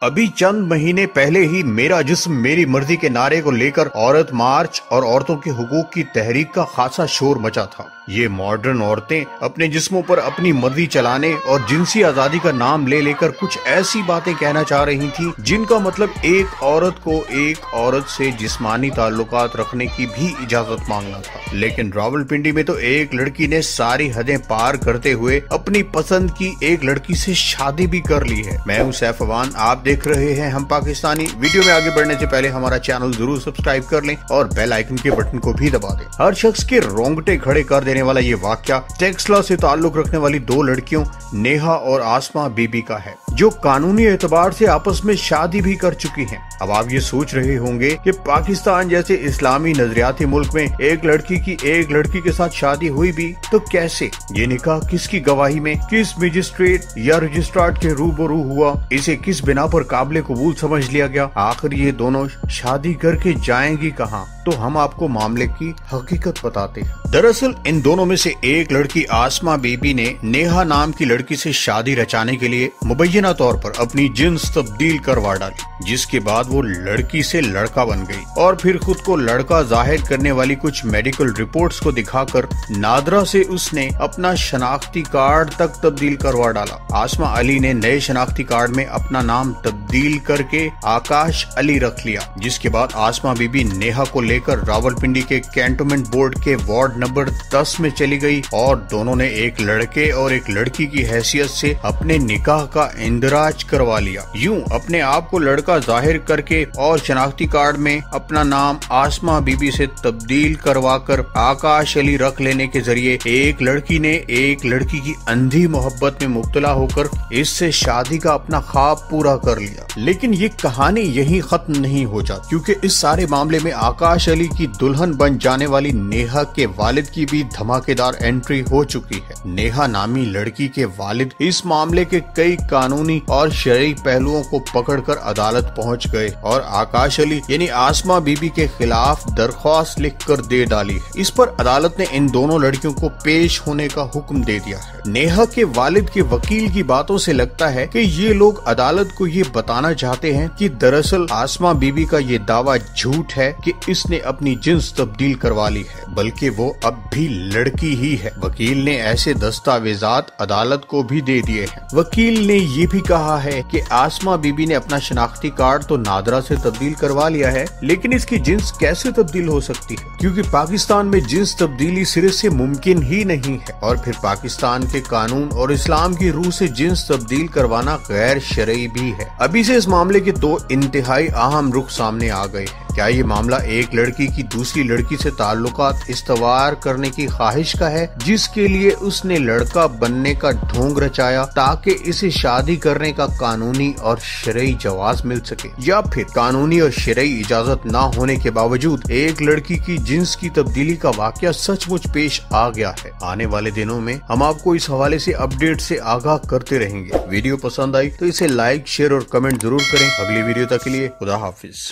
अभी चंद महीने पहले ही मेरा जिस्म मेरी मर्जी के नारे को लेकर औरत मार्च और औरतों के हुकूक की तहरीक का खासा शोर मचा था। ये मॉडर्न औरतें अपने जिस्मों पर अपनी मर्जी चलाने और जिनसी आजादी का नाम ले लेकर कुछ ऐसी बातें कहना चाह रही थी जिनका मतलब एक औरत को एक औरत से जिस्मानी ताल्लुकात रखने की भी इजाजत मांगना था। लेकिन रावलपिंडी में तो एक लड़की ने सारी हदें पार करते हुए अपनी पसंद की एक लड़की से शादी भी कर ली है। मैं हूं सैफ अवान, आप देख रहे हैं हम पाकिस्तानी। वीडियो में आगे बढ़ने से पहले हमारा चैनल जरूर सब्सक्राइब कर लें और बेल आइकन के बटन को भी दबा दें। हर शख्स के रोंगटे खड़े कर देने वाला ये वाकया टेक्सला से ताल्लुक रखने वाली दो लड़कियों नेहा और आसमा बीबी का है, जो कानूनी एतबार से आपस में शादी भी कर चुकी हैं। अब आप ये सोच रहे होंगे कि पाकिस्तान जैसे इस्लामी नजरियाती मुल्क में एक लड़की की एक लड़की के साथ शादी हुई भी तो कैसे? ये निकाह किसकी गवाही में, किस मजिस्ट्रेट या रजिस्ट्रार के रूबरू हुआ, इसे किस बिना पर काबिल कबूल समझ लिया गया, आखिर ये दोनों शादी करके जाएंगी कहाँ? तो हम आपको मामले की हकीकत बताते हैं। दरअसल इन दोनों में से एक लड़की आसमा बीबी ने नेहा नाम की लड़की से शादी रचाने के लिए मुबैना तौर पर अपनी जिन्स तब्दील करवा डाली, जिसके बाद वो लड़की से लड़का बन गई और फिर खुद को लड़का जाहिर करने वाली कुछ मेडिकल रिपोर्ट्स को दिखाकर नादरा से उसने अपना शनाख्ती कार्ड तक तब्दील करवा डाला। आसमा अली ने नए शनाख्ती कार्ड में अपना नाम तब्दील करके आकाश अली रख लिया, जिसके बाद आसमा बीबी नेहा को लेकर रावलपिंडी के कैंटोनमेंट बोर्ड के वार्ड नंबर 10 में चली गई और दोनों ने एक लड़के और एक लड़की की हैसियत से अपने निकाह का इंदराज करवा लिया। यूं अपने आप को लड़का जाहिर करके और शनाख्ती कार्ड में अपना नाम आसमा बीबी से तब्दील करवाकर आकाश अली रख लेने के जरिए एक लड़की ने एक लड़की की अंधी मोहब्बत में मुब्तला होकर इससे शादी का अपना ख्वाब पूरा कर लिया। लेकिन ये कहानी यहीं खत्म नहीं हो जाती, क्योंकि इस सारे मामले में आकाश अली की दुल्हन बन जाने वाली नेहा के वालिद की भी धमाकेदार एंट्री हो चुकी है। नेहा नामी लड़की के वालिद इस मामले के कई कानूनी और शरई पहलुओं को पकड़कर अदालत पहुंच गए और आकाश अली यानी आसमा बीबी के खिलाफ दरख्वास्त लिखकर दे डाली है। इस पर अदालत ने इन दोनों लड़कियों को पेश होने का हुक्म दे दिया है। नेहा के वालिद के वकील की बातों से लगता है कि ये लोग अदालत को ये बताना चाहते हैं कि दरअसल आसमा बीबी का ये दावा झूठ है कि इसने अपनी जिन्स तब्दील करवा ली है, बल्कि वो अब भी लड़की ही है। वकील ने ऐसे दस्तावेजात अदालत को भी दे दिए हैं। वकील ने ये भी कहा है कि आसमा बीबी ने अपना शनाख्ती कार्ड तो नादरा से तब्दील करवा लिया है, लेकिन इसकी जिन्स कैसे तब्दील हो सकती है, क्योंकि पाकिस्तान में जिन्स तब्दीली सिरे से मुमकिन ही नहीं है और फिर पाकिस्तान के कानून और इस्लाम की रूह से जिन्स तब्दील करवाना गैर शरई भी है। अभी से इस मामले के दो इंतहाई अहम रुख सामने आ गए हैं। क्या ये मामला एक लड़की की दूसरी लड़की से ताल्लुकात इस्तवार करने की ख्वाहिश का है, जिसके लिए उसने लड़का बनने का ढोंग रचाया ताकि इसे शादी करने का कानूनी और शरई जवाज मिल सके, या फिर कानूनी और शरई इजाजत न होने के बावजूद एक लड़की की जिन्स की तब्दीली का वाकया सचमुच पेश आ गया है। आने वाले दिनों में हम आपको इस हवाले से अपडेट से आगाह करते रहेंगे। वीडियो पसंद आई तो इसे लाइक, शेयर और कमेंट जरूर करें। अगली वीडियो तक के लिए खुदा हाफिज।